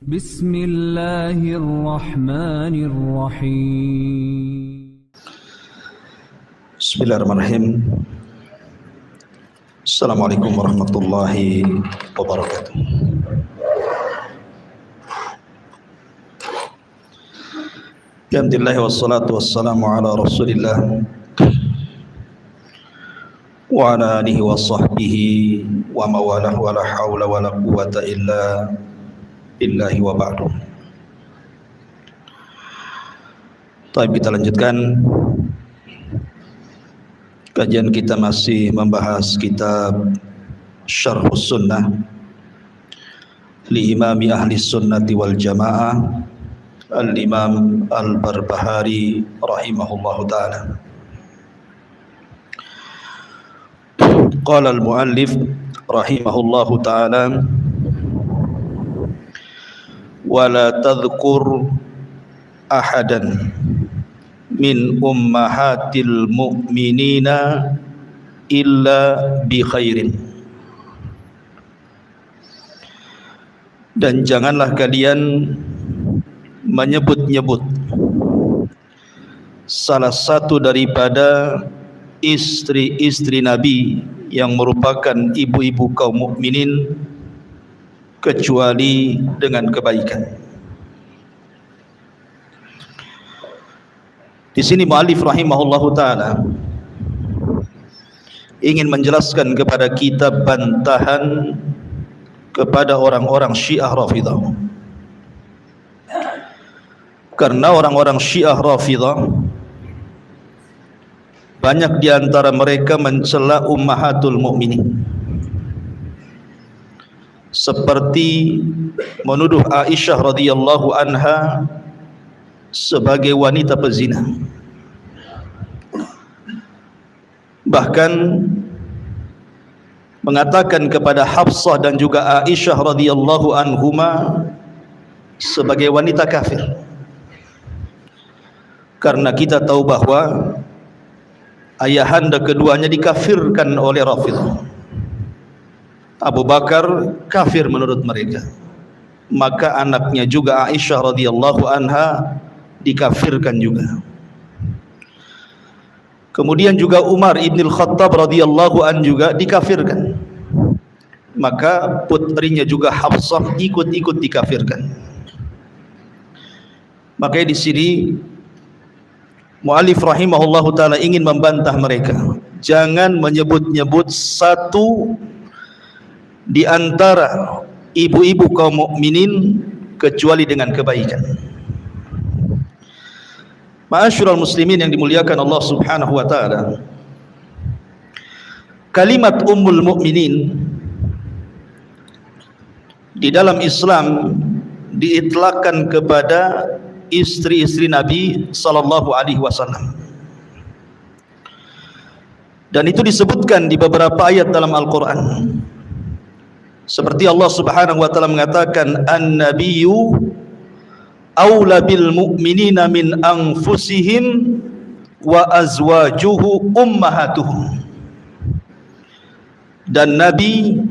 Bismillahirrahmanirrahim. Bismillahirrahmanirrahim. Assalamualaikum warahmatullahi wabarakatuh. Alhamdulillah wassalatu wassalamu ala Rasulillah wa ala alihi wa sahbihi wa mawalah wa la hawla wa la quwwata illa billahi wa ba'du. Baik, kita lanjutkan kajian kita, masih membahas kitab Syarhus Sunnah li Imami Ahli Sunnati wal Jamaah Al-Imam Al-Barbahari rahimahullahu ta'ala. Qala al-muallif rahimahullahu ta'ala: wa la tadhkur ahadan min ummahatil mu'minina illa bi khairin. Dan janganlah kalian menyebut-nyebut salah satu daripada istri-istri Nabi yang merupakan ibu-ibu kaum mukminin kecuali dengan kebaikan. Di sini muallif rahimahullahu taala ingin menjelaskan kepada kita bantahan kepada orang-orang Syiah Rafidhah. Karena orang-orang Syiah Rafidhah banyak di antara mereka mencela ummahatul mukminin, seperti menuduh Aisyah radhiyallahu anha sebagai wanita pezina. Bahkan mengatakan kepada Hafsah dan juga Aisyah radhiyallahu anhuma sebagai wanita kafir. Karena kita tahu bahwa ayahanda keduanya dikafirkan oleh Rafidhah. Abu Bakar kafir menurut mereka, maka anaknya juga Aisyah radhiyallahu anha dikafirkan juga. Kemudian juga Umar ibn al-Khattab radhiyallahu an juga dikafirkan, maka putrinya juga Hafsah ikut-ikut dikafirkan. Makanya di sini muallif rahimahullahu taala ingin membantah mereka, jangan menyebut-nyebut satu di antara ibu-ibu kaum mukminin kecuali dengan kebaikan. Ma'asyiral muslimin yang dimuliakan Allah Subhanahu wa taala, kalimat ummul mukminin di dalam Islam diitlakkan kepada istri-istri Nabi sallallahu alaihi wasallam. Dan itu disebutkan di beberapa ayat dalam Al-Qur'an. Seperti Allah Subhanahu wa taala mengatakan, "An-nabiyyu aula bil mu'minina min anfusihim wa azwajuhu ummahatuhum." Dan Nabi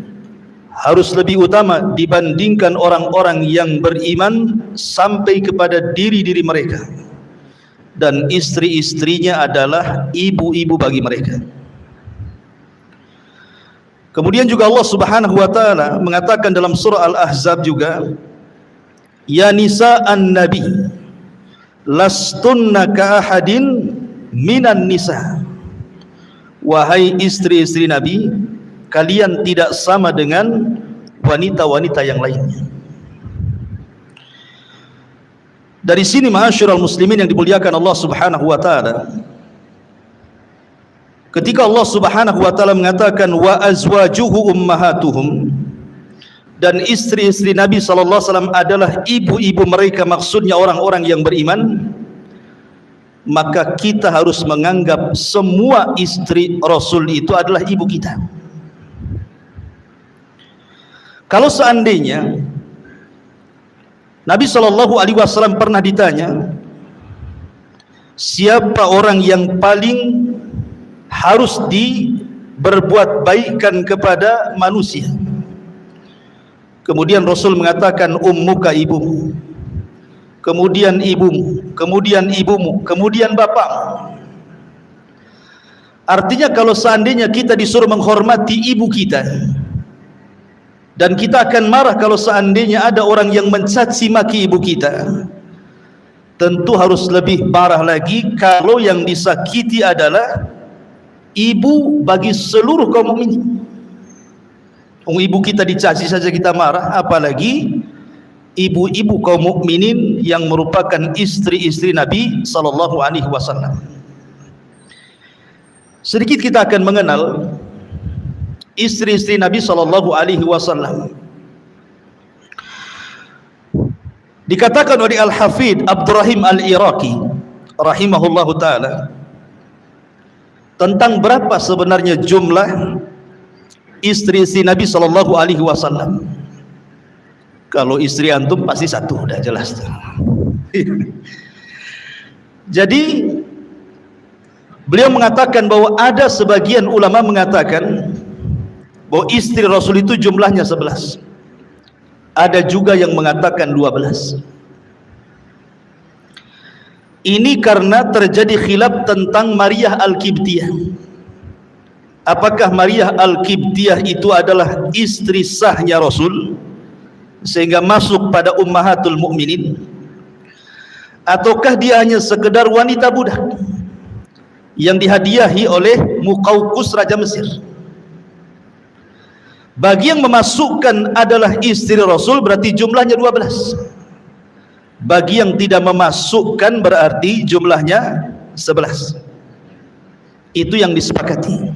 harus lebih utama dibandingkan orang-orang yang beriman sampai kepada diri-diri mereka, dan istri-istrinya adalah ibu-ibu bagi mereka. Kemudian juga Allah Subhanahu wa taala mengatakan dalam surah Al-Ahzab juga, "Ya nisa'an nabi lastunna ka ahadin minan nisa." Wahai istri-istri Nabi, kalian tidak sama dengan wanita-wanita yang lainnya. Dari sini ma'asyiral muslimin yang dimuliakan Allah Subhanahu wa taala, ketika Allah Subhanahu wa taala mengatakan wa azwajuhu ummahatuhum, dan istri-istri Nabi sallallahu alaihi wasallam adalah ibu-ibu mereka, maksudnya orang-orang yang beriman, maka kita harus menganggap semua istri Rasul itu adalah ibu kita. Kalau seandainya Nabi sallallahu alaihi wasallam pernah ditanya, siapa orang yang paling harus berbuat baikkan kepada manusia, Kemudian Rasul mengatakan ummuka, ibumu, kemudian ibumu, kemudian ibumu, kemudian bapakmu. Artinya kalau seandainya kita disuruh menghormati ibu kita, dan kita akan marah kalau seandainya ada orang yang mencaci maki ibu kita, tentu harus lebih parah lagi kalau yang disakiti adalah ibu bagi seluruh kaum mukminin. Ibu kita dicaci saja kita marah, apalagi ibu-ibu kaum mukminin yang merupakan istri-istri Nabi sallallahu alaihi wasallam. Sedikit kita akan mengenal istri-istri Nabi sallallahu alaihi wasallam. Dikatakan oleh Al-Hafidh Abdurrahim Al-Iraqi rahimahullahu taala tentang berapa sebenarnya jumlah istri-istri Nabi sallallahu alaihi wasallam. Kalau istri antum pasti satu, udah jelas. Jadi beliau mengatakan bahwa ada sebagian ulama mengatakan bahwa istri Rasul itu jumlahnya 11. Ada juga yang mengatakan 12. Ini karena terjadi khilaf tentang Maryah Al-Qibtiyah. Apakah Maryah Al-Qibtiyah itu adalah istri sahnya Rasul sehingga masuk pada ummahatul mukminin, ataukah dia hanya sekedar wanita budak yang dihadiahi oleh Muqawqis Raja Mesir? Bagi yang memasukkan adalah istri Rasul berarti jumlahnya 12. Bagi yang tidak memasukkan berarti jumlahnya 11. Itu yang disepakati.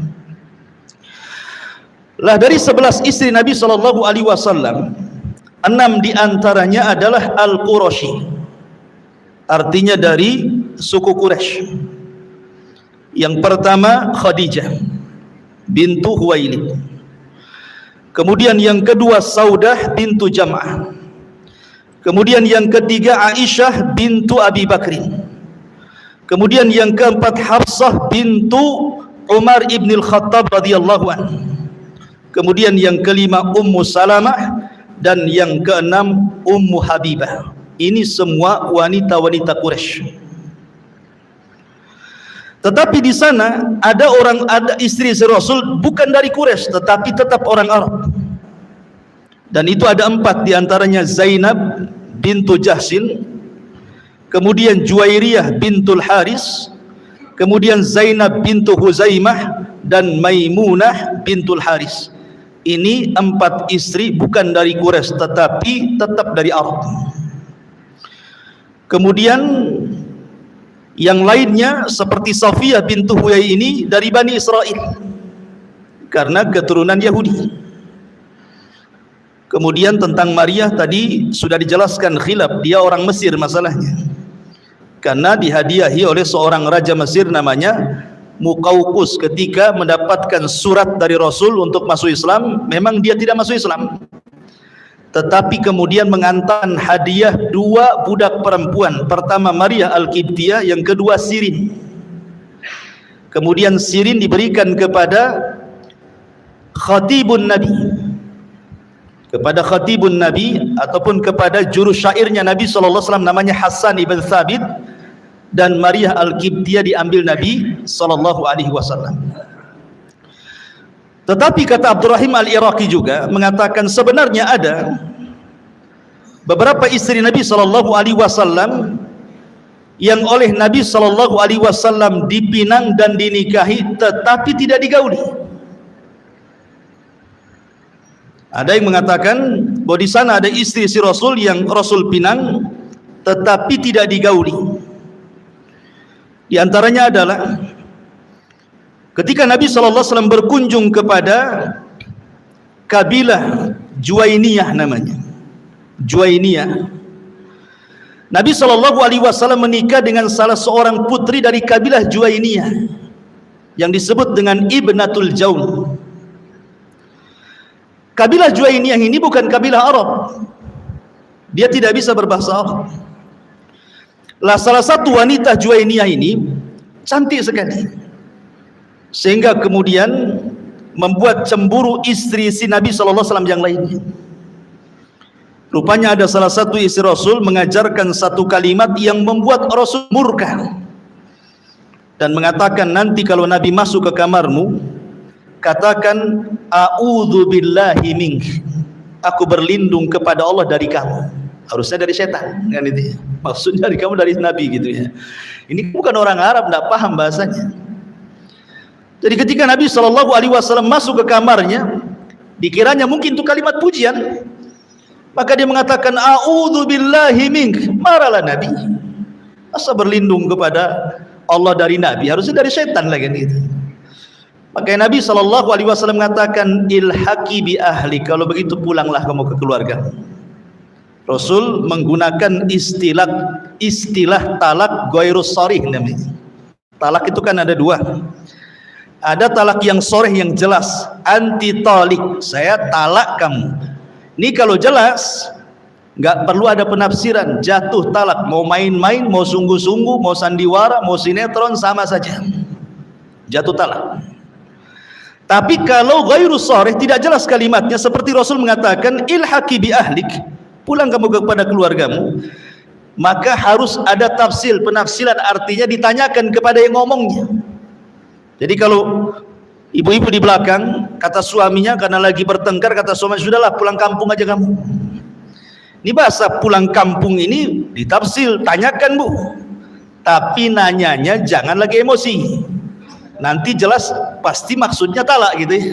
Lah dari 11 istri Nabi sallallahu alaihi wasallam, 6 diantaranya adalah Al-Qurashi, artinya dari suku Quraisy. Yang pertama Khadijah bintu Huwailid, kemudian yang kedua Saudah bintu Jam'ah, kemudian yang ketiga Aisyah bintu Abi Bakrin, kemudian yang keempat Hafsah bintu Umar ibn al-Khattab radhiyallahu anhu, kemudian yang kelima Ummu Salamah, dan yang keenam Ummu Habibah. Ini semua wanita-wanita Quraisy. Tetapi di sana ada istri Rasul bukan dari Quraisy tetapi tetap orang Arab. Dan itu ada 4 diantaranya Zainab bintu Jahsin, kemudian Juwairiyah bintul Haris, kemudian Zainab bintu Huzaimah, dan Maimunah bintul Haris. Ini 4 istri bukan dari Quraisy tetapi tetap dari Arab. Kemudian yang lainnya seperti Safiyah bintu Huyai ini dari Bani Israel karena keturunan Yahudi. Kemudian tentang Maryah tadi sudah dijelaskan khilaf, dia orang Mesir masalahnya, karena dihadiahi oleh seorang raja Mesir namanya Muqawqis. Ketika mendapatkan surat dari Rasul untuk masuk Islam, memang dia tidak masuk Islam, tetapi kemudian mengantarkan hadiah 2 budak perempuan. Pertama Maryah Al-Qibtiyah, yang kedua Sirin. Kemudian Sirin diberikan kepada Khatibun Nabi, ataupun kepada juru syairnya Nabi SAW namanya Hasan ibn Thabit, dan Maryah Al-Qibtiyah diambil Nabi SAW. Tetapi kata Abdurrahim Al-Iraqi juga mengatakan sebenarnya ada beberapa istri Nabi SAW yang oleh Nabi SAW dipinang dan dinikahi tetapi tidak digauli. Ada yang mengatakan bahwa di sana ada istri-istri Rasul yang Rasul pinang tetapi tidak digauli. Di antaranya adalah ketika Nabi SAW berkunjung kepada kabilah Juwainiyah namanya, Juwainiyah, Nabi SAW menikah dengan salah seorang putri dari kabilah Juwainiyah yang disebut dengan Ibnatul Jaun. Kabilah Juwainiyah ini bukan kabilah Arab, dia tidak bisa berbahasa Arab. Lah salah satu wanita Juwainiyah ini cantik sekali, sehingga kemudian membuat cemburu istri si Nabi SAW yang lainnya. Rupanya ada salah satu istri Rasul mengajarkan satu kalimat yang membuat Rasul murka dan mengatakan, nanti kalau Nabi masuk ke kamarmu, katakan a'udzu billahi mink, aku berlindung kepada Allah dari kamu. Harusnya dari setan kan itu. Maksudnya dari kamu, dari Nabi gitu ya. Ini bukan orang Arab, tidak paham bahasanya. Jadi ketika Nabi SAW masuk ke kamarnya, dikiranya mungkin itu kalimat pujian, maka dia mengatakan a'udzu billahi mink. Marahlah Nabi, asa berlindung kepada Allah dari Nabi, harusnya dari setan lagi gitu. Maka Nabi SAW mengatakan ilhaqi bi ahli, kalau begitu pulanglah kamu ke keluarga. Rasul menggunakan istilah talak ghairus sharih namanya. Talak itu kan ada dua. Ada talak yang sharih yang jelas, anti talik, saya talak kamu. Ini kalau jelas, nggak perlu ada penafsiran, jatuh talak. Mau main-main, mau sungguh-sungguh, mau sandiwara, mau sinetron, sama saja, jatuh talak. Tapi kalau ghairu sharih, tidak jelas kalimatnya, seperti Rasul mengatakan ilhaqi bi ahlik, pulang kamu kepada keluargamu, maka harus ada tafsir, penafsiran, artinya ditanyakan kepada yang ngomongnya. Jadi kalau ibu-ibu di belakang, kata suaminya karena lagi bertengkar, kata suaminya, sudahlah pulang kampung aja kamu. Ini bahasa pulang kampung ini ditafsir, tanyakan Bu, tapi nanyanya jangan lagi emosi, nanti jelas pasti maksudnya talak gitu ya.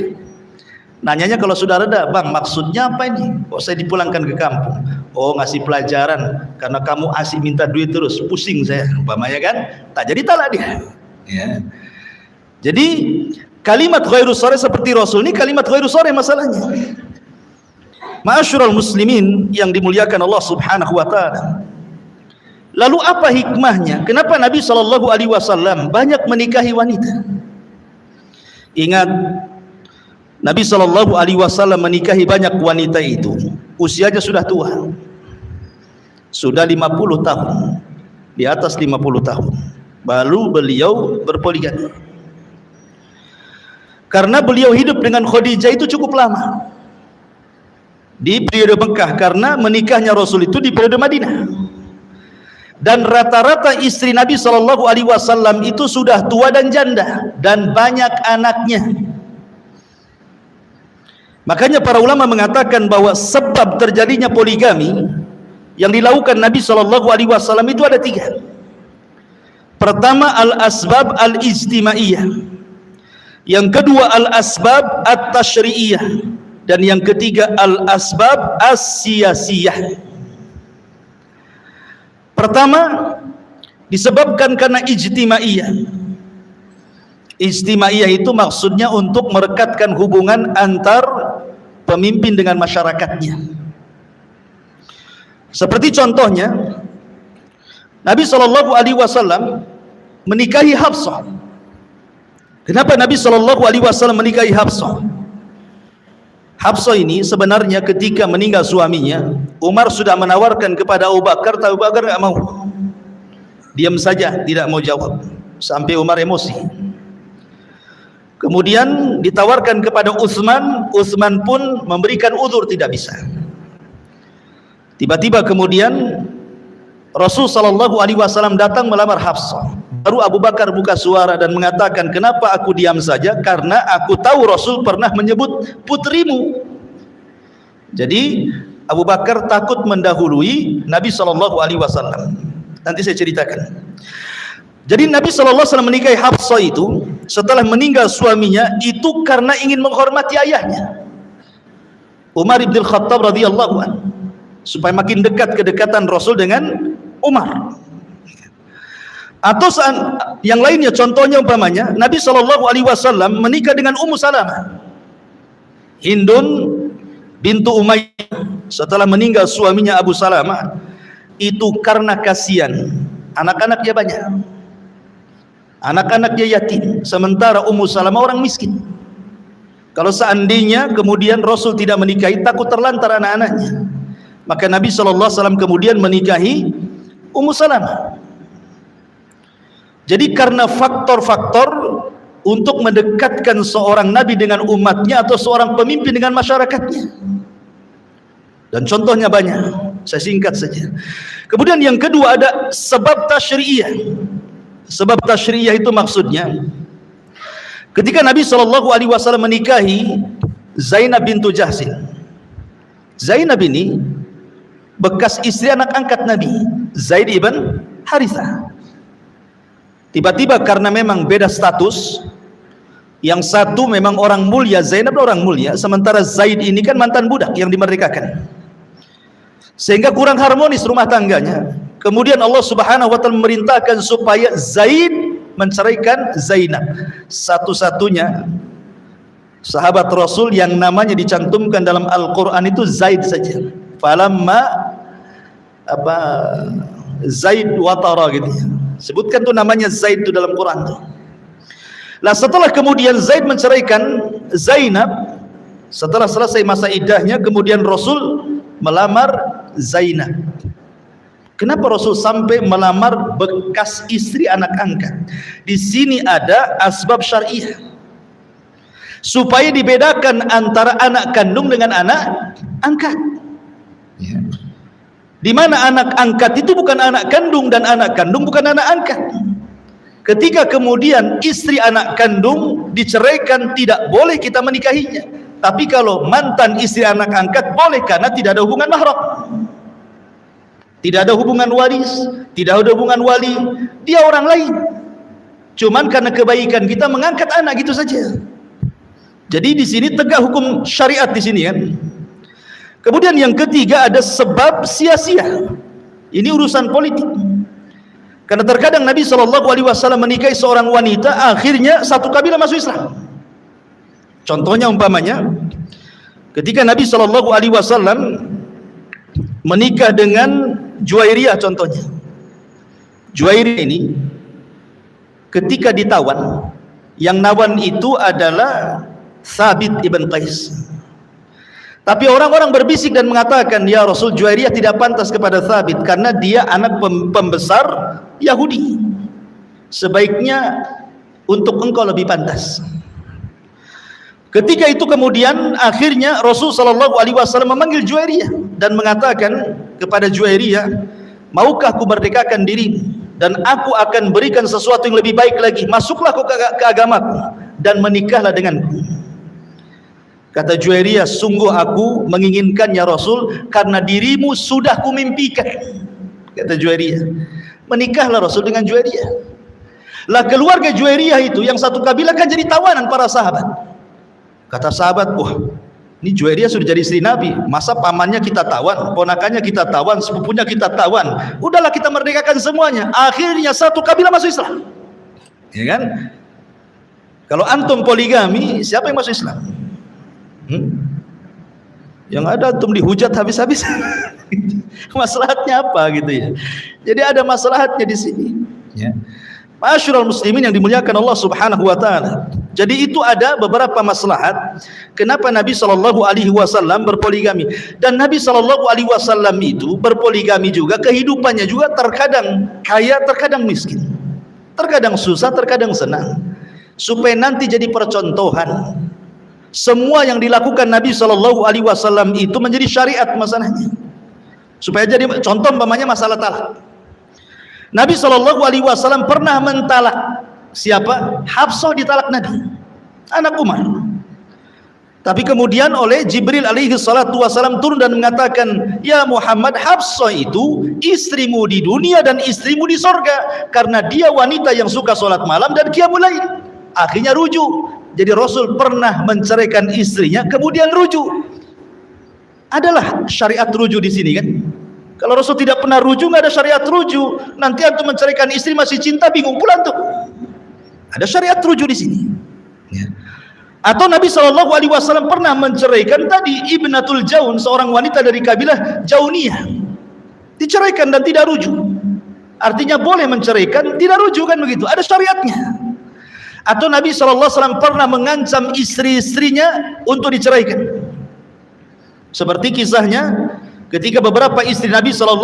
Nanyanya kalau sudah reda, bang maksudnya apa ini, kok saya dipulangkan ke kampung? Oh ngasih pelajaran, karena kamu asik minta duit terus, pusing saya umpamanya kan, tak jadi talak dia ya. Jadi kalimat ghairu sharih seperti Rasul ini kalimat ghairu sharih masalahnya. Ma'asyiral muslimin yang dimuliakan Allah Subhanahu wa taala. Lalu apa hikmahnya? Kenapa Nabi SAW banyak menikahi wanita? Ingat, Nabi SAW menikahi banyak wanita itu usianya sudah tua, sudah 50 tahun, di atas 50 tahun, baru beliau berpoligami. Karena beliau hidup dengan Khadijah itu cukup lama di periode Mekah, karena menikahnya Rasul itu di periode Madinah. Dan rata-rata istri Nabi SAW itu sudah tua dan janda dan banyak anaknya. Makanya para ulama mengatakan bahwa sebab terjadinya poligami yang dilakukan Nabi SAW itu ada 3. Pertama, al-asbab al-ijtimaiyah. Yang kedua, al-asbab at-tashri'iyah. Dan yang ketiga, al-asbab as-siyasiyah. Pertama, disebabkan karena ijtimaiyah. Ijtimaiyah itu maksudnya untuk merekatkan hubungan antar pemimpin dengan masyarakatnya. Seperti contohnya, Nabi SAW menikahi Hafsah. Kenapa Nabi SAW menikahi Hafsah? Hafsah ini sebenarnya ketika meninggal suaminya, Umar sudah menawarkan kepada Abu Bakar, tapi Abu Bakar tidak mau, diam saja, tidak mau jawab, sampai Umar emosi. Kemudian ditawarkan kepada Utsman, Utsman pun memberikan uzur, tidak bisa. Tiba-tiba kemudian Rasul SAW datang melamar Hafsah. Baru Abu Bakar buka suara dan mengatakan, kenapa aku diam saja? Karena aku tahu Rasul pernah menyebut putrimu. Jadi Abu Bakar takut mendahului Nabi SAW. Nanti saya ceritakan. Jadi Nabi SAW menikahi Hafsah itu setelah meninggal suaminya, itu karena ingin menghormati ayahnya Umar ibn Khattab radhiyallahu anhu, supaya makin dekat kedekatan Rasul dengan Umar. Atau yang lainnya, contohnya umpamanya Nabi SAW menikah dengan Ummu Salamah, Hindun bintu Umayyah, setelah meninggal suaminya Abu Salamah, itu karena kasihan, anak-anaknya banyak, anak-anaknya yatim, sementara Ummu Salamah orang miskin. Kalau seandainya kemudian Rasul tidak menikahi, takut terlantar anak-anaknya, maka Nabi SAW kemudian menikahi Ummu Salamah. Jadi karena faktor-faktor untuk mendekatkan seorang nabi dengan umatnya atau seorang pemimpin dengan masyarakatnya. Dan contohnya banyak, saya singkat saja. Kemudian yang kedua ada sebab tasyri'iyah. Sebab tasyri'iyah itu maksudnya ketika Nabi SAW menikahi Zainab bintu Jahsin. Zainab ini bekas istri anak angkat Nabi, Zaid ibn Harithah. Tiba-tiba karena memang beda status, yang satu memang orang mulia, Zainab orang mulia, sementara Zaid ini kan mantan budak yang dimerdekakan, sehingga kurang harmonis rumah tangganya. Kemudian Allah Subhanahu wa taala memerintahkan supaya Zaid menceraikan Zainab, satu-satunya sahabat Rasul yang namanya dicantumkan dalam Al-Quran itu Zaid saja. Falamma Zaid watara gitu. Sebutkan tuh namanya Zaid itu dalam Quran tuh. Nah, setelah kemudian Zaid menceraikan Zainab, setelah selesai masa iddahnya, kemudian Rasul melamar Zainab. Kenapa Rasul sampai melamar bekas istri anak angkat? Di sini ada asbab syariah, supaya dibedakan antara anak kandung dengan anak angkat. Ya. Di mana anak angkat itu bukan anak kandung dan anak kandung bukan anak angkat. Ketika kemudian istri anak kandung diceraikan, tidak boleh kita menikahinya. Tapi kalau mantan istri anak angkat boleh, karena tidak ada hubungan mahram, tidak ada hubungan waris, tidak ada hubungan wali, dia orang lain. Cuman karena kebaikan kita mengangkat anak gitu saja. Jadi di sini tegak hukum syariat di sini kan. Kemudian yang ketiga ada sebab sia-sia. Ini urusan politik. Karena terkadang Nabi SAW menikahi seorang wanita, akhirnya satu kabilah masuk Islam. Contohnya umpamanya, ketika Nabi SAW menikah dengan Juwairiyah contohnya. Juwairiyah ini ketika ditawan, yang nawan itu adalah Thabit ibn Qais. Tapi orang-orang berbisik dan mengatakan, ya Rasul, Juwairiyah tidak pantas kepada Thabit karena dia anak pembesar Yahudi. Sebaiknya untuk engkau lebih pantas. Ketika itu kemudian akhirnya Rasul SAW memanggil Juwairiyah dan mengatakan kepada Juwairiyah, maukah ku merdekakan dirimu dan aku akan berikan sesuatu yang lebih baik lagi, masuklah kau ke agamaku dan menikahlah denganku. Kata Juwairiyah, sungguh aku menginginkannya Rasul, karena dirimu sudah kumimpikan. Kata Juwairiyah, menikahlah Rasul dengan Juwairiyah. Lah keluarga Juwairiyah itu yang satu kabilah kan jadi tawanan para sahabat. Kata sahabat, wah ini Juwairiyah sudah jadi istri Nabi, masa pamannya kita tawan, ponakannya kita tawan, sepupunya kita tawan, udahlah kita merdekakan semuanya. Akhirnya satu kabilah masuk Islam, ya kan? Kalau antum poligami, siapa yang masuk Islam? Yang ada antum dihujat habis-habis. Maslahatnya apa gitu ya? Jadi ada maslahatnya di sini, ya. Ma'asyiral muslimin yang dimuliakan Allah Subhanahu wa taala. Jadi itu ada beberapa maslahat kenapa Nabi SAW berpoligami. Dan Nabi SAW itu berpoligami juga, kehidupannya juga terkadang kaya, terkadang miskin, terkadang susah, terkadang senang, supaya nanti jadi percontohan. Semua yang dilakukan Nabi SAW itu menjadi syariat masalahnya, supaya jadi contoh. Umpamanya masalah talak, Nabi SAW pernah mentalak siapa? Hafsah ditalak Nabi, anak Umar. Tapi kemudian oleh Jibril alaihi salatu wasalam turun dan mengatakan, ya Muhammad, Hafsah itu istrimu di dunia dan istrimu di sorga, karena dia wanita yang suka sholat malam dan qiyamul lail. Akhirnya rujuk. Jadi Rasul pernah menceraikan istrinya, kemudian rujuk. Adalah syariat rujuk di sini kan? Kalau Rasul tidak pernah rujuk, nggak ada syariat rujuk. Nanti antum menceraikan istri masih cinta, bingung pula tuh. Ada syariat rujuk di sini. Ya. Atau Nabi SAW pernah menceraikan tadi Ibnatul Jaun, seorang wanita dari kabilah Jauniyah, diceraikan dan tidak rujuk. Artinya boleh menceraikan, tidak rujuk kan begitu. Ada syariatnya. Atau Nabi SAW pernah mengancam istri-istrinya untuk diceraikan. Seperti kisahnya ketika beberapa istri Nabi SAW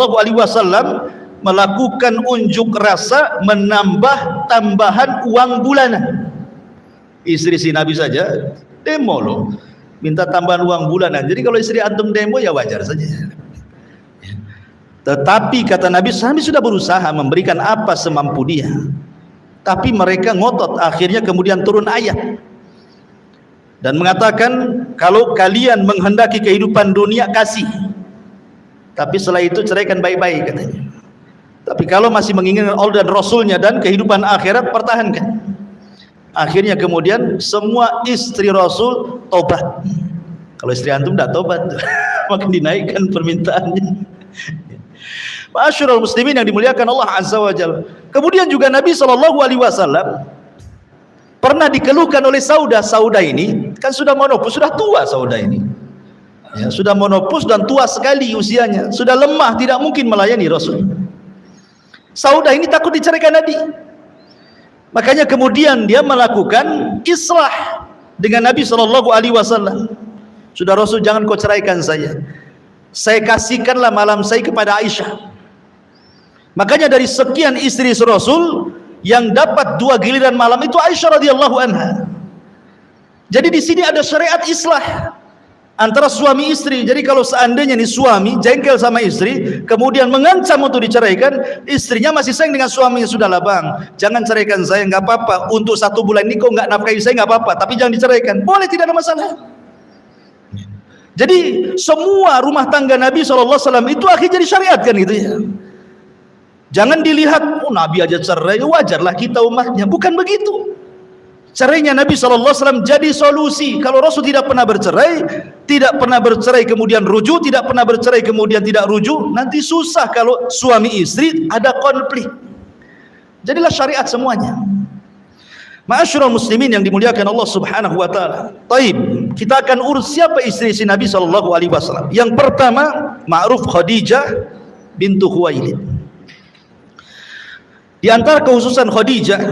melakukan unjuk rasa menambah tambahan uang bulanan. Istri si Nabi saja demo loh, minta tambahan uang bulanan. Jadi kalau istri antum demo ya wajar saja. Tetapi kata Nabi, kami sudah berusaha memberikan apa semampu dia, tapi mereka ngotot. Akhirnya kemudian turun ayat dan mengatakan, kalau kalian menghendaki kehidupan dunia kasih, tapi setelah itu ceraikan baik-baik katanya. Tapi kalau masih menginginkan Allah dan Rasulnya dan kehidupan akhirat, pertahankan. Akhirnya kemudian semua istri Rasul tobat. Kalau istri antum tidak tobat, makin dinaikkan permintaannya. Ma'asyiral muslimin yang dimuliakan Allah Azza wa Jalla. Kemudian juga Nabi SAW pernah dikeluhkan oleh Sauda ini, kan sudah monopus, sudah tua Sauda ini. Ya, sudah monopus dan tua sekali usianya, sudah lemah, tidak mungkin melayani Rasul. Sauda ini takut diceraikan Nabi. Makanya kemudian dia melakukan islah dengan Nabi SAW. Sudah Rasul, jangan kau ceraikan saya kasihkanlah malam saya kepada Aisyah. Makanya dari sekian istri Rasul, yang dapat 2 giliran malam itu Aisyah radhiyallahu anha. Jadi di sini ada syariat islah antara suami istri. Jadi kalau seandainya nih suami jengkel sama istri, kemudian mengancam untuk diceraikan, istrinya masih sayang dengan suaminya, sudahlah bang, jangan ceraikan saya, nggak apa-apa, untuk 1 bulan ini kok nggak nafkahi saya nggak apa-apa, tapi jangan diceraikan, boleh, tidak ada masalah. Jadi semua rumah tangga Nabi SAW itu akhirnya disyariatkan gitu ya. Jangan dilihat, oh Nabi aja cerai, wajarlah kita umatnya. Bukan begitu. Cerainya Nabi SAW jadi solusi. Kalau Rasul tidak pernah bercerai kemudian rujuk, tidak pernah bercerai kemudian tidak rujuk, nanti susah kalau suami istri ada konflik. Jadilah syariat semuanya. Ma'asyiral muslimin yang dimuliakan Allah Subhanahu wa taala. Taib, kita akan urus siapa istri-istri Nabi SAW. Yang pertama, ma'ruf Khadijah bintu Khuwailid. Di antara kekhususan Khadijah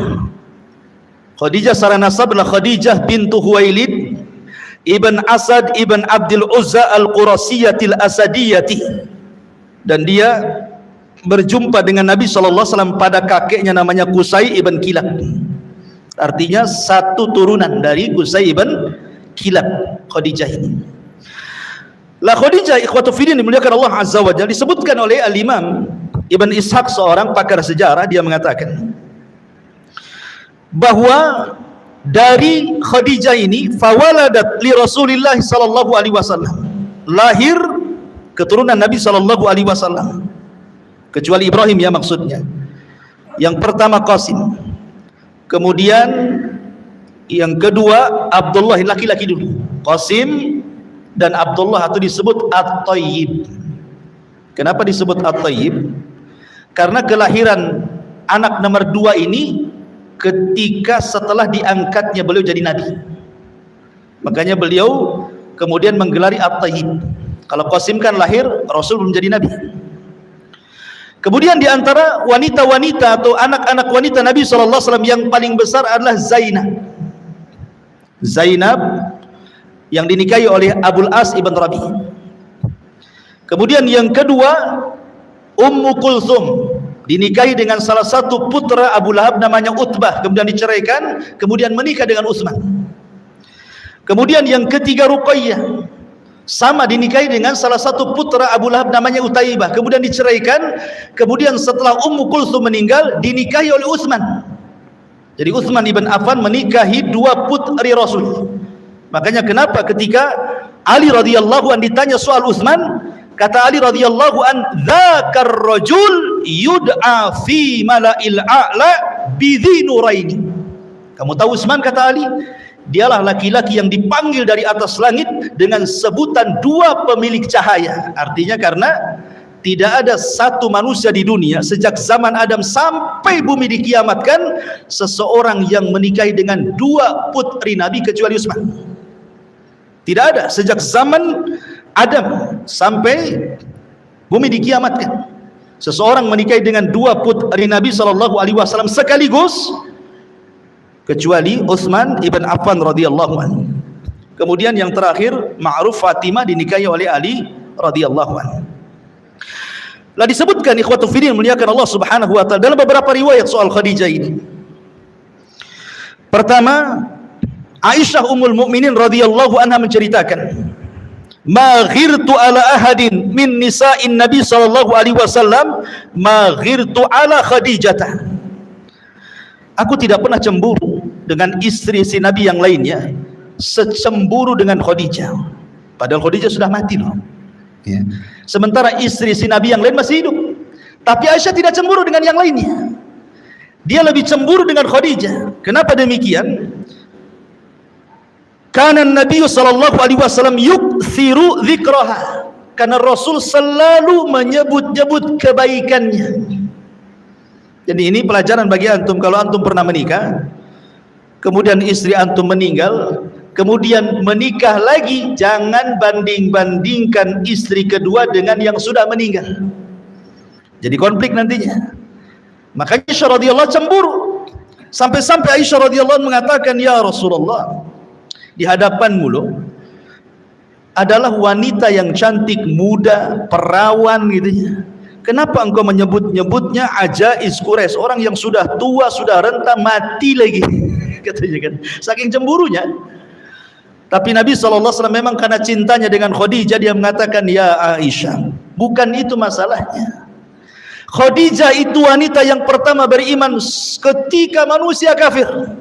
secara nasab adalah Khadijah bintu Khuwailid ibn Asad ibn Abdul Uzza al-Qurasiyatil Asadiyati. Dan dia berjumpa dengan Nabi SAW pada kakeknya namanya Qusay ibn Kilab. Artinya satu turunan dari Qusay ibn Kilab, Khadijah ini. La Khadijah ikhwatu fiddin dimuliakan Allah Azza wa Jalla, disebutkan oleh Al-Imam Ibn Ishaq, seorang pakar sejarah, dia mengatakan bahwa dari Khadijah ini fawaladat li Rasulillah sallallahu alaihi wasallam, lahir keturunan Nabi sallallahu alaihi wasallam, kecuali Ibrahim ya maksudnya. Yang pertama Qasim, kemudian yang kedua Abdullah, laki-laki dulu, Qasim dan Abdullah, itu disebut At-Tayyib. Kenapa disebut At-Tayyib? Karena kelahiran anak nomor 2 ini ketika setelah diangkatnya beliau jadi Nabi. Makanya beliau kemudian menggelari At-Tayyib. Kalau Qasim kan lahir Rasul belum jadi Nabi. Kemudian diantara wanita-wanita atau anak-anak wanita Nabi SAW yang paling besar adalah Zainab yang dinikahi oleh Abul As ibn Rabi. Kemudian yang kedua Ummu Kulthum, dinikahi dengan salah satu putra Abu Lahab namanya Utbah, kemudian diceraikan, kemudian menikah dengan Utsman. Kemudian yang ketiga Ruqayyah, sama dinikahi dengan salah satu putra Abu Lahab namanya Utaibah, kemudian diceraikan. Kemudian setelah Ummu Kulthum meninggal, dinikahi oleh Utsman. Jadi Utsman ibn Affan menikahi 2 putri Rasul. Makanya kenapa ketika Ali radhiyallahu an ditanya soal Utsman, kata Ali radhiyallahu an, dzakar rajul yud'a fi mala'il a'la bidhi nuraini. Kamu tahu Utsman, kata Ali, dialah laki-laki yang dipanggil dari atas langit dengan sebutan 2 pemilik cahaya. Artinya karena tidak ada satu manusia di dunia sejak zaman Adam sampai bumi dikiamatkan seseorang yang menikahi dengan 2 putri Nabi kecuali Utsman. Tidak ada sejak zaman Adam sampai bumi dikiamatkan seseorang menikahi dengan 2 putri Nabi SAW sekaligus kecuali Utsman ibn Affan radhiyallahu anhu. Kemudian yang terakhir Ma'ruf Fatimah dinikahi oleh Ali radhiyallahu anhu. Lah disebutkan ikhwatu fiddin muliakan Allah Subhanahu wa taala dalam beberapa riwayat soal Khadijah ini. Pertama, Aisyah Ummul Mukminin radhiyallahu anha menceritakan, ma ghirtu ala ahadin min nisa'in Nabi sallallahu alaihi wasallam ma ghirtu ala Khadijah. Aku tidak pernah cemburu dengan istri si Nabi yang lainnya secemburu dengan Khadijah. Padahal Khadijah sudah mati loh. Ya. Sementara istri si Nabi yang lain masih hidup. Tapi Aisyah tidak cemburu dengan yang lainnya. Dia lebih cemburu dengan Khadijah. Kenapa demikian? Karena Nabi sallallahu alaihi wasallam yukthiru dzikraha. Karena Rasul selalu menyebut-nyebut kebaikannya. Jadi ini pelajaran bagi antum. Kalau antum pernah menikah, kemudian istri antum meninggal, kemudian menikah lagi, jangan banding-bandingkan istri kedua dengan yang sudah meninggal. Jadi konflik nantinya. Makanya Aisyah radhiyallahu cemburu. Sampai-sampai Aisyah radhiyallahu mengatakan, ya Rasulullah, di hadapanmu loh adalah wanita yang cantik, muda, perawan gitu ya. Kenapa engkau menyebut-nyebutnya Ajaiz Quraisy, orang yang sudah tua, sudah renta, mati lagi katanya kan, saking cemburunya. Tapi Nabi SAW memang karena cintanya dengan Khadijah, dia mengatakan, ya Aisyah, bukan itu masalahnya. Khadijah itu wanita yang pertama beriman ketika manusia kafir.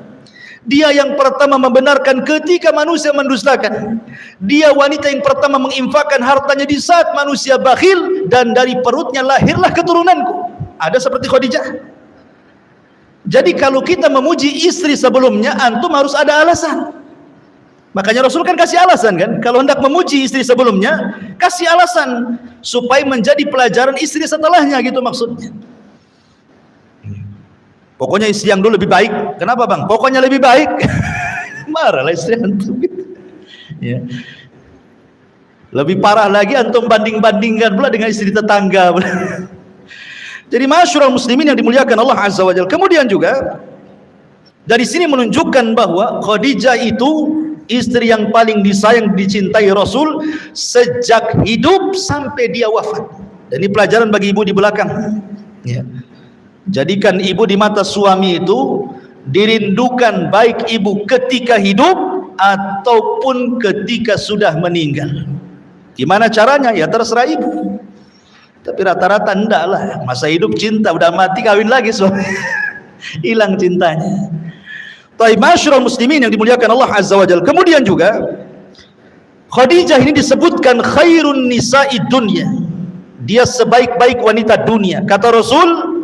Dia yang pertama membenarkan ketika manusia mendustakan. Dia wanita yang pertama menginfakkan hartanya di saat manusia bakhil, dan dari perutnya lahirlah keturunanku. Ada seperti Khadijah. Jadi kalau kita memuji istri sebelumnya, antum harus ada alasan. Makanya Rasul kan kasih alasan kan, kalau hendak memuji istri sebelumnya, kasih alasan supaya menjadi pelajaran istri setelahnya, gitu maksudnya. Pokoknya istri yang dulu lebih baik. Kenapa bang? Pokoknya lebih baik. Marahlah istri antum gitu. Ya. Lebih parah lagi antum banding-bandingkan pula dengan istri tetangga. Jadi masyarul muslimin yang dimuliakan Allah Azza wa Jalla. Kemudian juga dari sini menunjukkan bahwa Khadijah itu istri yang paling disayang, dicintai Rasul sejak hidup sampai dia wafat. Dan ini pelajaran bagi ibu di belakang. Ya. Jadikan ibu di mata suami itu dirindukan, baik ibu ketika hidup ataupun ketika sudah meninggal. Gimana caranya? Ya terserah ibu. Tapi rata-rata enggak lah. Masa hidup cinta, udah mati kawin lagi suami. Hilang cintanya. Taib masyarul muslimin yang dimuliakan Allah Azza wa Jalla. Kemudian juga Khadijah ini disebutkan khairun nisa'i dunya. Dia sebaik-baik wanita dunia. Kata Rasul,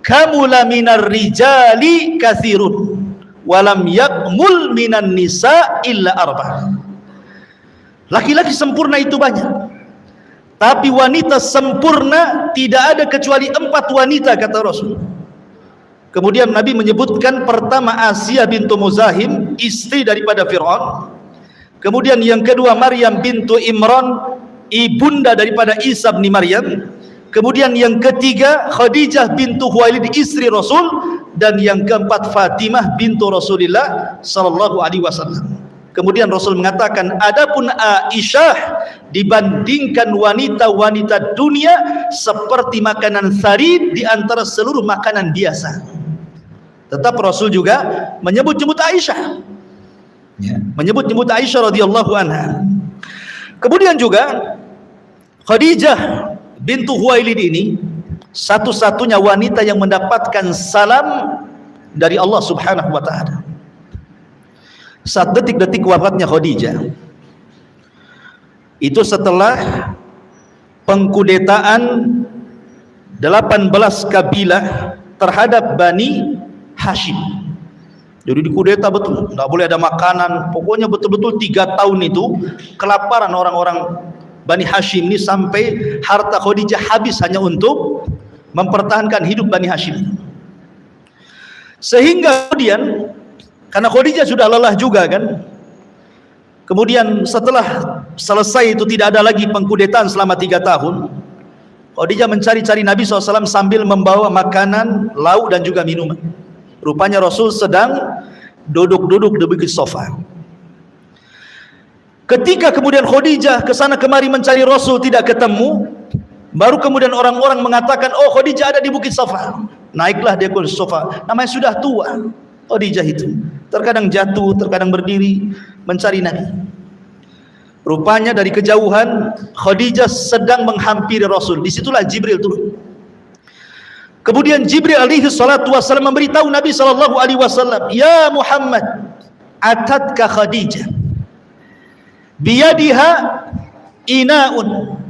kamula minar rijali kathirun walam yakmul minan nisa illa arba. Laki-laki sempurna itu banyak, tapi wanita sempurna tidak ada kecuali 4 wanita, kata Rasul. Kemudian Nabi menyebutkan pertama Asiyah bintu Muzahim, istri daripada Fir'aun. Kemudian yang kedua Maryam bintu Imran, ibunda daripada Isa bin Maryam. Kemudian yang ketiga Khadijah bintu Khuwailid, istri Rasul. Dan yang keempat Fatimah bintu Rasulullah sallallahu alaihi wasallam. Kemudian Rasul mengatakan, adapun Aisyah dibandingkan wanita-wanita dunia seperti makanan sarid di antara seluruh makanan biasa. Tetap Rasul juga menyebut-nyebut Aisyah. Ya. Menyebut-nyebut Aisyah radhiyallahu anha. Kemudian juga Khadijah bintu Khuwailid ini satu-satunya wanita yang mendapatkan salam dari Allah Subhanahu wa taala. Saat detik-detik wafatnya Khadijah, itu setelah pengkudetaan 18 kabilah terhadap Bani Hashim. Jadi dikudeta betul, tidak boleh ada makanan. Pokoknya betul-betul 3 tahun itu kelaparan orang-orang Bani Hashim ini, sampai harta Khadijah habis hanya untuk mempertahankan hidup Bani Hashim. Sehingga kemudian karena Khadijah sudah lelah juga kan, kemudian setelah selesai itu tidak ada lagi pengkudetaan selama 3 tahun, Khadijah mencari-cari Nabi SAW sambil membawa makanan, lauk dan juga minuman. Rupanya Rasul sedang duduk-duduk di sofa. Ketika kemudian Khadijah kesana kemari mencari Rasul tidak ketemu, baru kemudian orang-orang mengatakan, oh Khadijah ada di Bukit Safa. Naiklah dia ke sofa. Namanya sudah tua Khadijah itu. terkadang jatuh, terkadang berdiri mencari Nabi. Rupanya dari kejauhan Khadijah sedang menghampiri Rasul. Disitulah Jibril turun. Kemudian Jibril alaihi salatu wasallam memberitahu Nabi sallallahu alaihi wasallam, "Ya Muhammad, atatka Khadijah biyadiha inaun."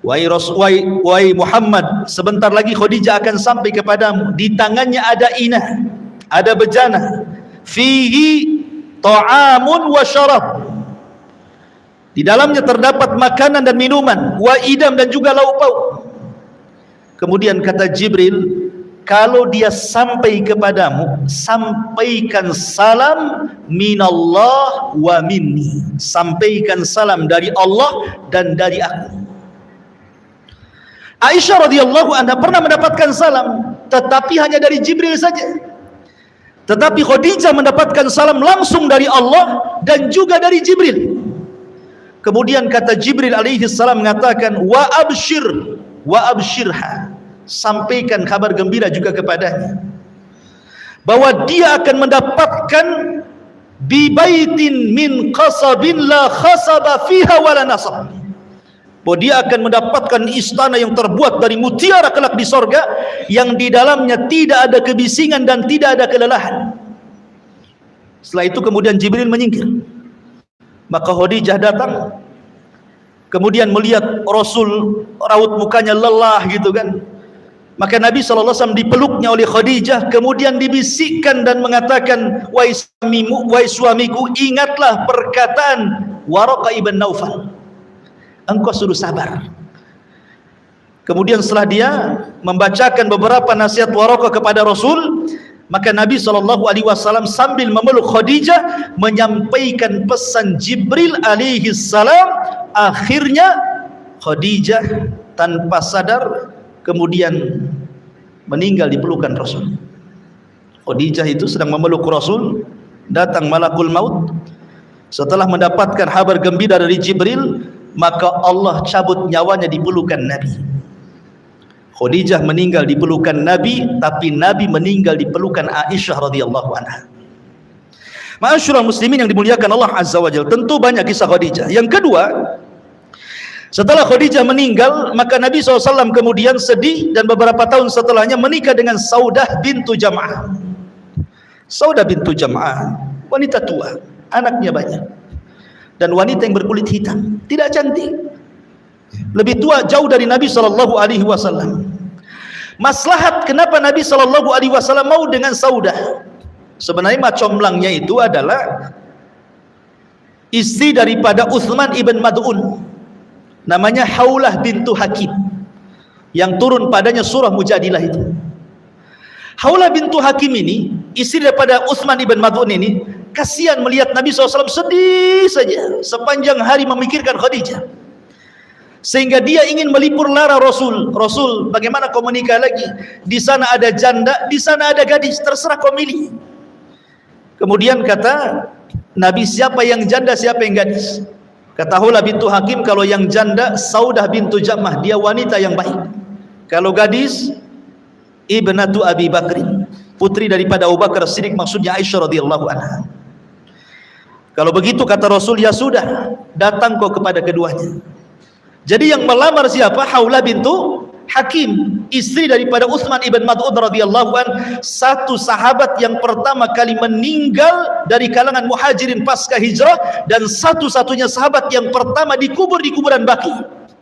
Wahai Muhammad, sebentar lagi Khadijah akan sampai kepadamu. Di tangannya ada inah, ada bejana, fihi ta'amun wa syarab. Di dalamnya terdapat makanan dan minuman, wa idam dan juga lauk pauk. Kemudian kata Jibril, kalau dia sampai kepadamu, sampaikan salam minallah wa minni. Sampaikan salam dari Allah dan dari aku. Aisyah radhiyallahu anha pernah mendapatkan salam, tetapi hanya dari Jibril saja. Tetapi Khadijah mendapatkan salam langsung dari Allah dan juga dari Jibril. Kemudian kata Jibril alaihi salam mengatakan, wa abshirha, sampaikan kabar gembira juga kepadanya, bahwa dia akan mendapatkan bibaitin min qasabin la khasaba fiha wala nasab, bahwa dia akan mendapatkan istana yang terbuat dari mutiara kelak di sorga, yang di dalamnya tidak ada kebisingan dan tidak ada kelelahan. Setelah itu kemudian Jibril menyingkir. Maka Khadijah datang, kemudian melihat Rasul raut mukanya lelah gitu kan. Maka Nabi SAW dipeluknya oleh Khadijah, kemudian dibisikkan dan mengatakan, wahai suamiku, ingatlah perkataan Waraqah ibn Naufal, engkau suruh sabar. Kemudian setelah dia membacakan beberapa nasihat Waraqah kepada Rasul, maka Nabi SAW sambil memeluk Khadijah menyampaikan pesan Jibril alaihi salam. Akhirnya Khadijah tanpa sadar kemudian meninggal di pelukan Rasul. Khadijah itu sedang memeluk Rasul, datang malakul maut. Setelah mendapatkan kabar gembira dari Jibril, maka Allah cabut nyawanya di pelukan Nabi. Khadijah meninggal di pelukan Nabi, tapi Nabi meninggal di pelukan Aisyah radhiyallahu anha. Ma'asyiral muslimin yang dimuliakan Allah azza wajalla, tentu banyak kisah Khadijah. Yang kedua, setelah Khadijah meninggal, maka Nabi SAW kemudian sedih, dan beberapa tahun setelahnya menikah dengan Saudah bintu Jam'ah. Saudah bintu Jam'ah, wanita tua, anaknya banyak, dan wanita yang berkulit hitam, tidak cantik, lebih tua jauh dari Nabi SAW. Maslahat kenapa Nabi SAW mau dengan Saudah? Sebenarnya macomblangnya itu adalah istri daripada Uthman ibn Mad'un, namanya Haulah bintu Hakim, yang turun padanya surah Mujadilah itu. Haulah bintu Hakim ini, istri daripada Uthman ibn Mad'un ini, kasihan melihat Nabi SAW sedih saja sepanjang hari memikirkan Khadijah, sehingga dia ingin melipur lara Rasul. Rasul, bagaimana kau menikah lagi? Di sana ada janda, di sana ada gadis, terserah kau milih. Kemudian kata Nabi, siapa yang janda, siapa yang gadis? Kata Haulah bintu Hakim, kalau yang janda Saudah bintu Jam'ah, dia wanita yang baik. Kalau gadis, ibnatu Abi Bakrin, putri daripada Abu Bakar Siddiq, maksudnya Aisyah radhiyallahu anha. Kalau begitu kata Rasul, ya sudah, datang kau kepada keduanya. Jadi yang melamar siapa? Haulah bintu Hakim, istri daripada Uthman ibn Mad'un radhiyallahu an, satu sahabat yang pertama kali meninggal dari kalangan muhajirin pasca hijrah, dan satu-satunya sahabat yang pertama dikubur di kuburan Baqi,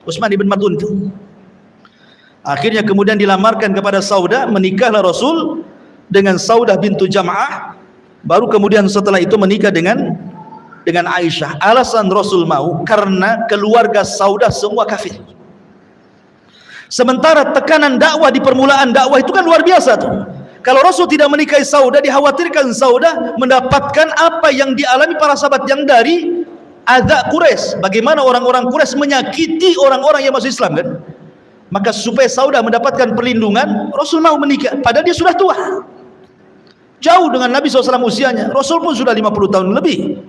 Uthman ibn Mad'un itu. Akhirnya kemudian dilamarkan kepada Saudah, menikahlah Rasul dengan Saudah bintu Jam'ah. Baru kemudian setelah itu menikah dengan Aisyah. Alasan Rasul mau karena keluarga Saudah semua kafir. Sementara tekanan dakwah di permulaan dakwah itu kan luar biasa tuh. Kalau Rasul tidak menikahi Saudah, dikhawatirkan Saudah mendapatkan apa yang dialami para sahabat yang dari adza Quraisy. Bagaimana orang-orang Quraisy menyakiti orang-orang yang masuk Islam kan? Maka supaya Saudah mendapatkan perlindungan, Rasul mau menikah, padahal dia sudah tua, jauh dengan Nabi SAW usianya. Rasul pun sudah 50 tahun lebih.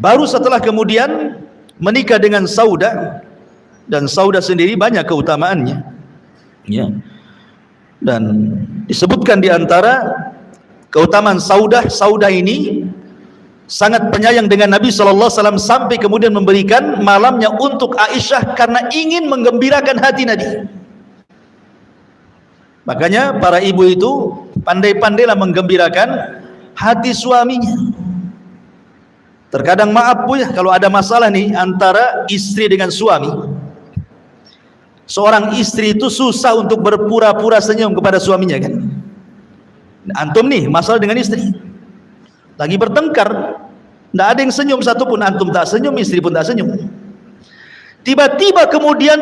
Baru setelah kemudian menikah dengan Saudah, dan Saudah sendiri banyak keutamaannya, ya. Dan disebutkan di antara keutamaan Saudah. Saudah ini sangat penyayang dengan Nabi SAW sampai kemudian memberikan malamnya untuk Aisyah karena ingin menggembirakan hati Nabi. Makanya para ibu itu pandai-pandailah menggembirakan hati suaminya. Terkadang maaf Bu ya, kalau ada masalah nih antara istri dengan suami, seorang istri itu susah untuk berpura-pura senyum kepada suaminya kan. Antum nih masalah dengan istri, lagi bertengkar, tidak ada yang senyum satupun, antum tak senyum, istri pun tak senyum. Tiba-tiba kemudian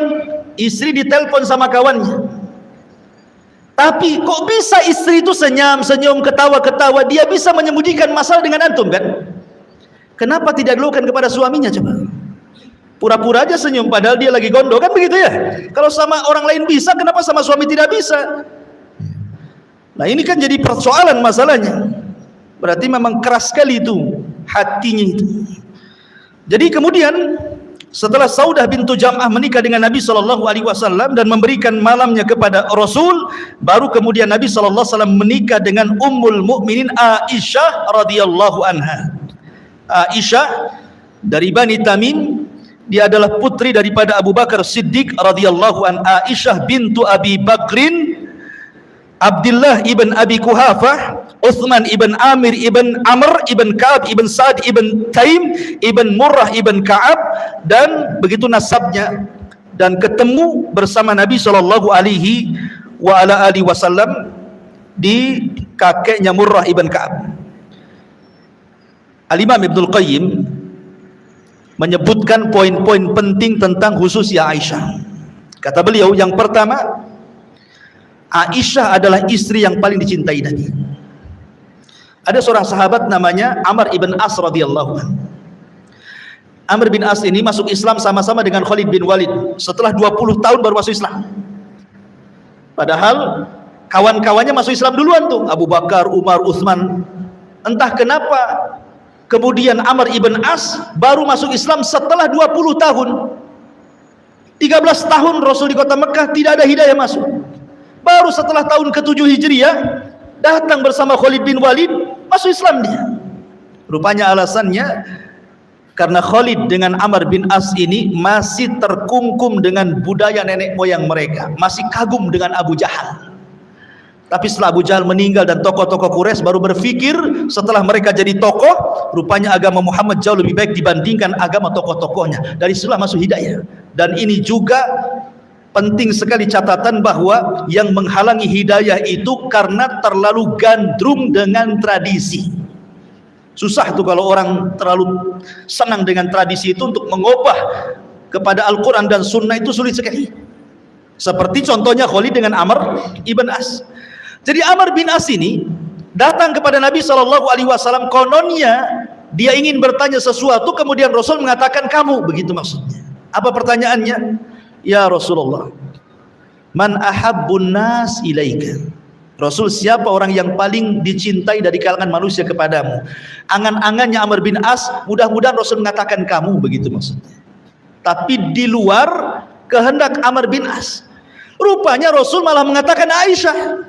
istri ditelepon sama kawannya, tapi kok bisa istri itu senyum-senyum, ketawa-ketawa, dia bisa menyembunyikan masalah dengan antum kan? Kenapa tidak dilakukan kepada suaminya coba? Pura-pura aja senyum padahal dia lagi gondok kan begitu ya. Kalau sama orang lain bisa, kenapa sama suami tidak bisa? Nah ini kan jadi persoalan masalahnya. Berarti memang keras sekali itu hatinya itu. Jadi kemudian setelah Saudah bintu Jam'ah menikah dengan Nabi SAW dan memberikan malamnya kepada Rasul, baru kemudian Nabi SAW menikah dengan Ummul Mukminin Aisyah radhiyallahu anha. Aisyah dari Bani Tamim, dia adalah putri daripada Abu Bakar Siddiq radhiyallahu an. Aisyah bintu Abi Bakrin, Abdullah ibn Abi Kuhafah, Uthman ibn Amir ibn Amr ibn Ka'ab ibn Sa'ad ibn Taim ibn Murrah ibn Ka'ab, dan begitu nasabnya, dan ketemu bersama Nabi sallallahu alaihi wasallam di kakeknya Murrah ibn Ka'ab. Al-Imam Ibnul Qayyim menyebutkan poin-poin penting tentang khususnya Aisyah. Kata beliau, yang pertama, Aisyah adalah istri yang paling dicintai Nabi. Ada seorang sahabat namanya Amr ibn As radhiyallahu anhu. Amr bin As ini masuk Islam sama-sama dengan Khalid bin Walid. Setelah 20 tahun baru masuk Islam. Padahal kawan-kawannya masuk Islam duluan tuh, Abu Bakar, Umar, Uthman. Entah kenapa kemudian Amr ibn As baru masuk Islam setelah 20 tahun. 13 tahun Rasul di kota Mekah tidak ada hidayah masuk. Baru setelah tahun ke-7 Hijriah datang bersama Khalid bin Walid, masuk Islam dia. Rupanya alasannya karena Khalid dengan Amr bin As ini masih terkungkum dengan budaya nenek moyang mereka, masih kagum dengan Abu Jahal. Tapi setelah Abu Jahal meninggal dan tokoh-tokoh Quraisy baru berpikir, setelah mereka jadi tokoh, rupanya agama Muhammad jauh lebih baik dibandingkan agama tokoh-tokohnya. Dari situlah masuk hidayah. Dan ini juga penting sekali catatan bahwa yang menghalangi hidayah itu karena terlalu gandrung dengan tradisi. Susah tuh kalau orang terlalu senang dengan tradisi itu, untuk mengubah kepada Al-Quran dan Sunnah itu sulit sekali. Seperti contohnya Khalid dengan Amr ibn As. Jadi Amr bin As ini datang kepada Nabi SAW, kononnya dia ingin bertanya sesuatu, kemudian Rasul mengatakan kamu, begitu maksudnya. Apa pertanyaannya? Ya Rasulullah, man ahabbun nas ilaika. Rasul, siapa orang yang paling dicintai dari kalangan manusia kepadamu? Angan-angannya Amr bin As, mudah-mudahan Rasul mengatakan kamu, begitu maksudnya. Tapi di luar kehendak Amr bin As, rupanya Rasul malah mengatakan Aisyah.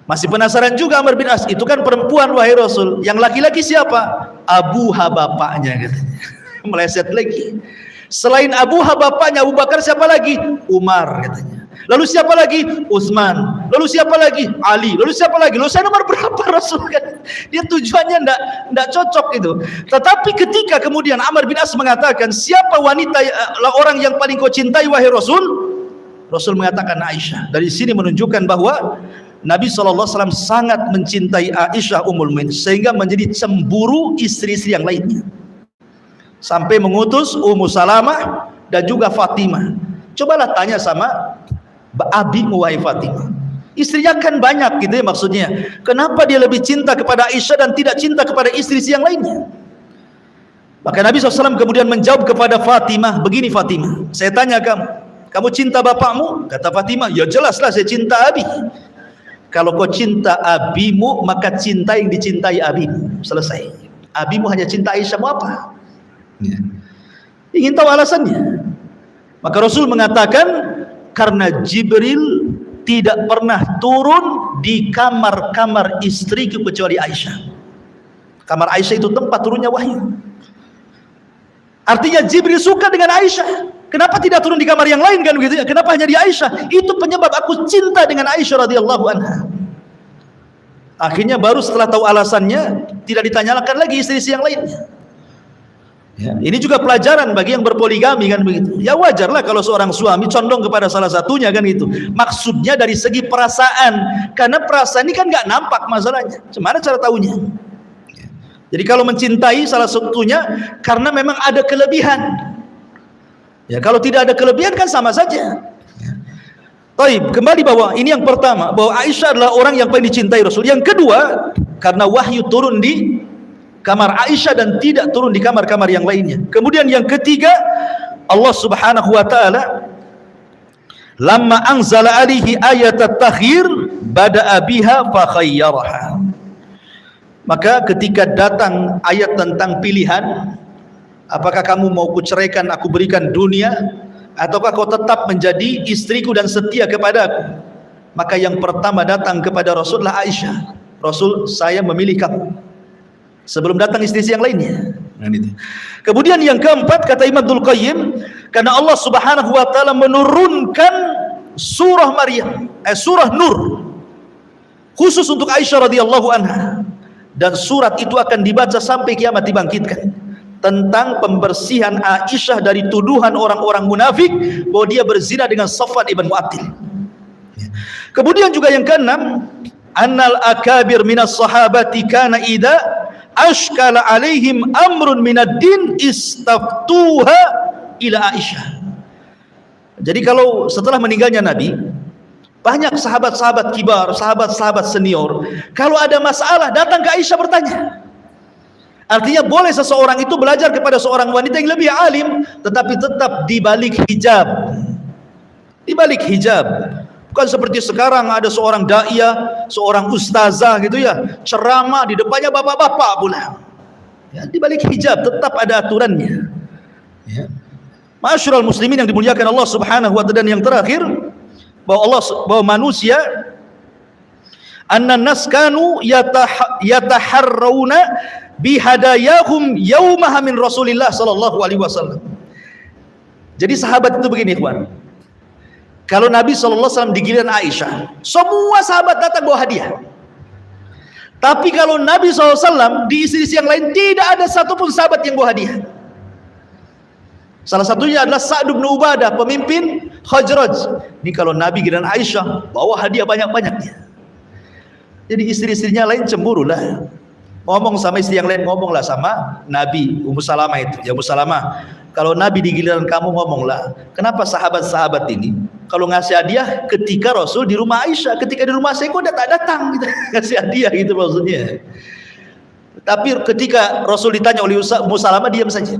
Masih penasaran juga Amr bin As, itu kan perempuan wahai Rasul, yang laki-laki siapa? Abuha bapaknya katanya. Meleset lagi. Selain Abuha bapaknya Abu Bakar, siapa lagi? Umar katanya. Lalu siapa lagi? Utsman. Lalu siapa lagi? Ali. Lalu siapa lagi? Lalu saya nomor berapa Rasul kan? Dia tujuannya enggak cocok itu. Tetapi ketika kemudian Amr bin As mengatakan, siapa wanita orang yang paling kau cintai wahai Rasul? Rasul mengatakan Aisyah. Dari sini menunjukkan bahwa Nabi SAW sangat mencintai Aisyah Ummul Mukminin, sehingga menjadi cemburu istri-istri yang lainnya, sampai mengutus Ummu Salamah dan juga Fatimah. Cobalah tanya sama abimu wahai Fatimah, istrinya kan banyak gitu ya, maksudnya kenapa dia lebih cinta kepada Aisyah dan tidak cinta kepada istri-istri yang lainnya? Maka Nabi SAW kemudian menjawab kepada Fatimah, begini Fatimah, saya tanya kamu cinta bapakmu? Kata Fatimah, ya jelaslah saya cinta abi. Kalau kau cinta abimu, maka cinta yang dicintai abimu. Selesai. Abimu hanya cinta Aisyah, mau apa? Ya. Ingin tahu alasannya? Maka Rasul mengatakan, karena Jibril tidak pernah turun di kamar-kamar istriku kecuali Aisyah. Kamar Aisyah itu tempat turunnya wahyu. Artinya Jibril suka dengan Aisyah. Kenapa tidak turun di kamar yang lain kan begitu ya? Kenapa hanya di Aisyah? Itu penyebab aku cinta dengan Aisyah radhiyallahu anha. Akhirnya baru setelah tahu alasannya, tidak ditanyakan lagi istri-istri yang lainnya. Ya, ini juga pelajaran bagi yang berpoligami kan begitu. Ya wajarlah kalau seorang suami condong kepada salah satunya kan gitu. Maksudnya dari segi perasaan, karena perasaan ini kan nggak nampak masalahnya. Gimana cara tahunya? Jadi kalau mencintai salah satunya karena memang ada kelebihan. Ya kalau tidak ada kelebihan kan sama saja. Baik, kembali bahwa ini yang pertama, bahwa Aisyah adalah orang yang paling dicintai Rasul. Yang kedua, karena wahyu turun di kamar Aisyah dan tidak turun di kamar-kamar yang lainnya. Kemudian yang ketiga, Allah Subhanahu wa taala lamma anzala alaihi ayat at-takhir bada'a biha fa khayyaraha. Maka ketika datang ayat tentang pilihan, apakah kamu mau kuceraikan, aku berikan dunia, ataukah kau tetap menjadi istriku dan setia kepadaku? Maka yang pertama datang kepada Rasulullah Aisyah. Rasul, saya memilih kamu. Sebelum datang istri-istri yang lainnya. Kemudian yang keempat, kata Imam Ibnul Qayyim, karena Allah Subhanahu wa taala menurunkan surah Maryam, surah Nur khusus untuk Aisyah radhiyallahu anha. Dan surat itu akan dibaca sampai kiamat dibangkitkan, tentang pembersihan Aisyah dari tuduhan orang-orang munafik bahwa dia berzina dengan Safwan ibn Mu'attil. Kemudian juga yang keenam, annal akabir minas sahabati kana idza ashkala alaihim amrun minad din istaftuha ila Aisyah. Jadi kalau setelah meninggalnya Nabi, banyak sahabat-sahabat kibar, sahabat-sahabat senior, kalau ada masalah datang ke Aisyah bertanya. Artinya boleh seseorang itu belajar kepada seorang wanita yang lebih alim, tetapi tetap di balik hijab. Di balik hijab. Bukan seperti sekarang ada seorang da'iyah, seorang ustazah gitu ya, ceramah di depannya bapak-bapak pula. Ya, di balik hijab tetap ada aturannya. Ya. Ma'asyiral muslimin yang dimuliakan Allah Subhanahu wa taala, dan yang terakhir, bahwa manusia annan nas kanu yataharrauna bihadayahum yaumaha min Rasulillah sallallahu alaihi wasallam. Jadi sahabat itu begini, ikhwan. Kalau Nabi sallallahu alaihi wasallam di giliran Aisyah, semua sahabat datang bawa hadiah. Tapi kalau Nabi sallallahu alaihi wasallam di istri-istri yang lain, tidak ada satupun sahabat yang bawa hadiah. Salah satunya adalah Sa'd bin Ubadah, pemimpin Khazraj. Ini kalau Nabi giliran Aisyah, bawa hadiah banyak-banyaknya. Jadi istri-istrinya lain cemburu lah. Ngomong sama istri yang lain, ngomonglah sama Nabi. Ummu Salamah itu, ya Ummu Salamah, kalau Nabi di giliran kamu ngomonglah, kenapa sahabat-sahabat ini kalau ngasih hadiah ketika Rasul di rumah Aisyah, ketika di rumah saya kok tak datang gitu, ngasih hadiah gitu maksudnya. Tapi ketika Rasul ditanya oleh Ummu Salamah, diam saja.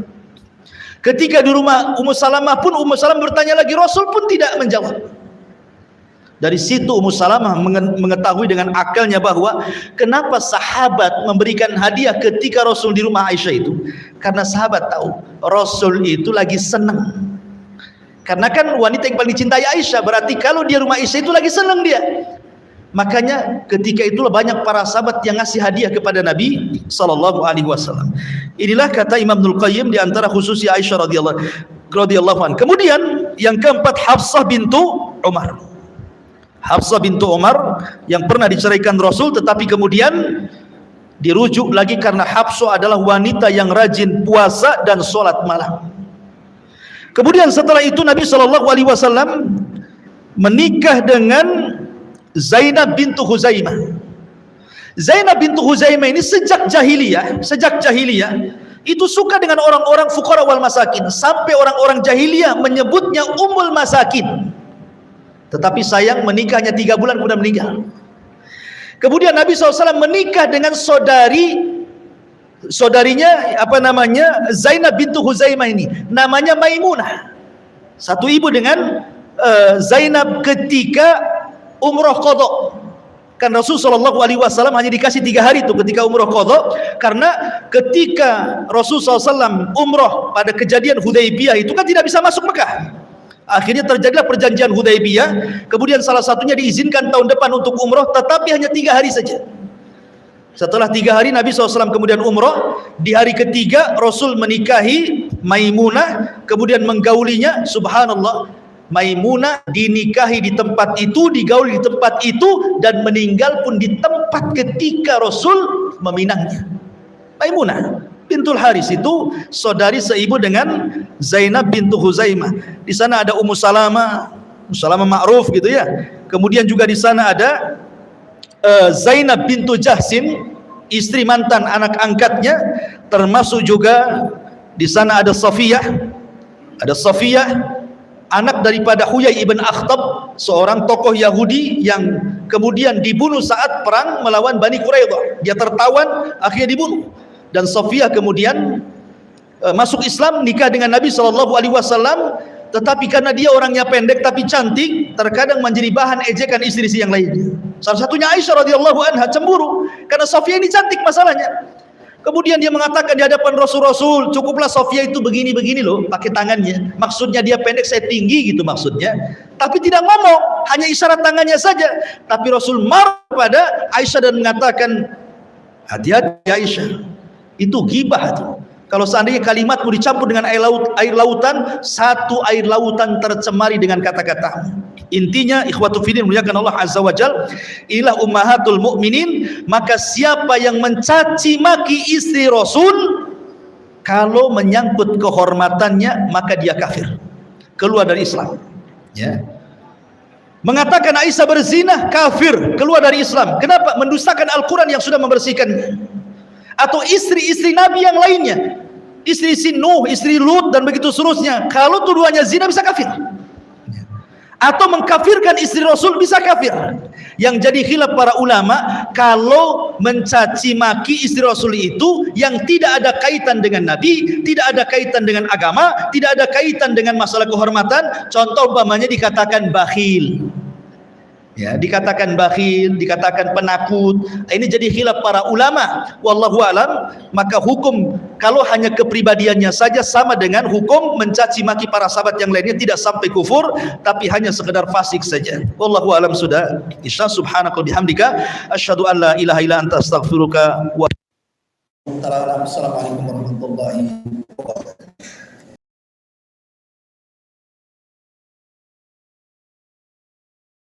Ketika di rumah Ummu Salamah pun, Ummu Salamah bertanya lagi, Rasul pun tidak menjawab. Dari situ Ummu Salamah mengetahui dengan akalnya bahwa kenapa sahabat memberikan hadiah ketika Rasul di rumah Aisyah itu, karena sahabat tahu Rasul itu lagi senang. Karena kan wanita yang paling dicintai Aisyah, berarti kalau dia rumah Aisyah itu lagi senang dia. Makanya ketika itulah banyak para sahabat yang ngasih hadiah kepada Nabi sallallahu alaihi wasallam. Inilah kata Imam Ibnul Qayyim di antara khususnya Aisyah radhiyallahu anha. Kemudian yang keempat, Hafsah bintu Umar. Hafsah bintu Umar yang pernah diceraikan Rasul, tetapi kemudian dirujuk lagi karena Hafsah adalah wanita yang rajin puasa dan sholat malam. Kemudian setelah itu Nabi sallallahu alaihi wasallam menikah dengan Zainab bintu Huzaimah. Zainab bintu Huzaimah ini sejak jahiliyah itu suka dengan orang-orang fuqara wal masakin, sampai orang-orang jahiliyah menyebutnya Ummul Masakin. Tetapi sayang menikahnya 3 bulan kemudian meninggal. Kemudian Nabi SAW menikah dengan saudarinya Zainab bintu Huzaimah ini, namanya Maimunah. Satu ibu dengan Zainab ketika umroh qadha. Kan Rasulullah SAW hanya dikasih 3 hari itu ketika umroh qadha, karena ketika Rasulullah SAW umroh pada kejadian Hudaybiyah itu kan tidak bisa masuk Mekah. Akhirnya terjadilah perjanjian Hudaybiyah. Kemudian salah satunya diizinkan tahun depan untuk umroh, tetapi hanya 3 hari saja. Setelah 3 hari Nabi SAW kemudian umroh. Di hari ketiga Rasul menikahi Maimunah, kemudian menggaulinya. Subhanallah, Maimunah dinikahi di tempat itu, digauli di tempat itu, dan meninggal pun di tempat ketika Rasul meminangnya. Maimunah bintul Haris itu saudari seibu dengan Zainab bintu Huzaimah. Di sana ada Ummu Salamah, Ummu Salamah ma'ruf gitu ya. Kemudian juga di sana ada Zainab bintu Jahsin, istri mantan anak angkatnya. Termasuk juga di sana ada Safiyah, anak daripada Huyai ibn Akhtab, seorang tokoh Yahudi yang kemudian dibunuh saat perang melawan Bani Quraidah. Dia tertawan, akhirnya dibunuh. Dan Safiyah kemudian masuk Islam, nikah dengan Nabi SAW. Tetapi karena dia orangnya pendek tapi cantik, terkadang menjadi bahan ejekan istri-istri yang lainnya. Salah satunya Aisyah radhiyallahu anha cemburu karena Safiyah ini cantik masalahnya. Kemudian dia mengatakan di hadapan Rasul, cukuplah Safiyah itu begini-begini loh, pakai tangannya. Maksudnya dia pendek, saya tinggi gitu maksudnya. Tapi tidak ngomong, hanya isyarat tangannya saja. Tapi Rasul marah pada Aisyah dan mengatakan, hati-hati Aisyah, itu ghibah itu. Kalau seandainya kalimatmu dicampur dengan air lautan, satu air lautan tercemari dengan kata-kata. Intinya, ikhwatu fillah muliakan Allah Azza wa Jal, inilah ummahatul mukminin. Maka siapa yang mencaci maki istri Rasul, kalau menyangkut kehormatannya, maka dia kafir, keluar dari Islam. Ya. Mengatakan Aisyah berzina, kafir, keluar dari Islam. Kenapa? Mendustakan Al-Quran yang sudah membersihkannya. Atau istri-istri Nabi yang lainnya, istri Nuh, istri Lut, dan begitu seterusnya. Kalau tuduhannya zina bisa kafir. Atau mengkafirkan istri Rasul bisa kafir. Yang jadi khilaf para ulama, kalau mencaci maki istri Rasul itu yang tidak ada kaitan dengan Nabi, tidak ada kaitan dengan agama, tidak ada kaitan dengan masalah kehormatan. Contoh umpamanya dikatakan bakhil. Ya, dikatakan bakhil, dikatakan penakut. Ini jadi khilaf para ulama. Wallahu alam. Maka hukum kalau hanya kepribadiannya saja sama dengan hukum mencaci maki para sahabat yang lainnya, tidak sampai kufur, tapi hanya sekedar fasik saja. Wallahu alam. Sudah. Isya subhanaka bihamdika asyhadu an la ilaha illa anta astaghfiruka wa atubu ilaik. Assalamualaikum warahmatullahi wabarakatuh.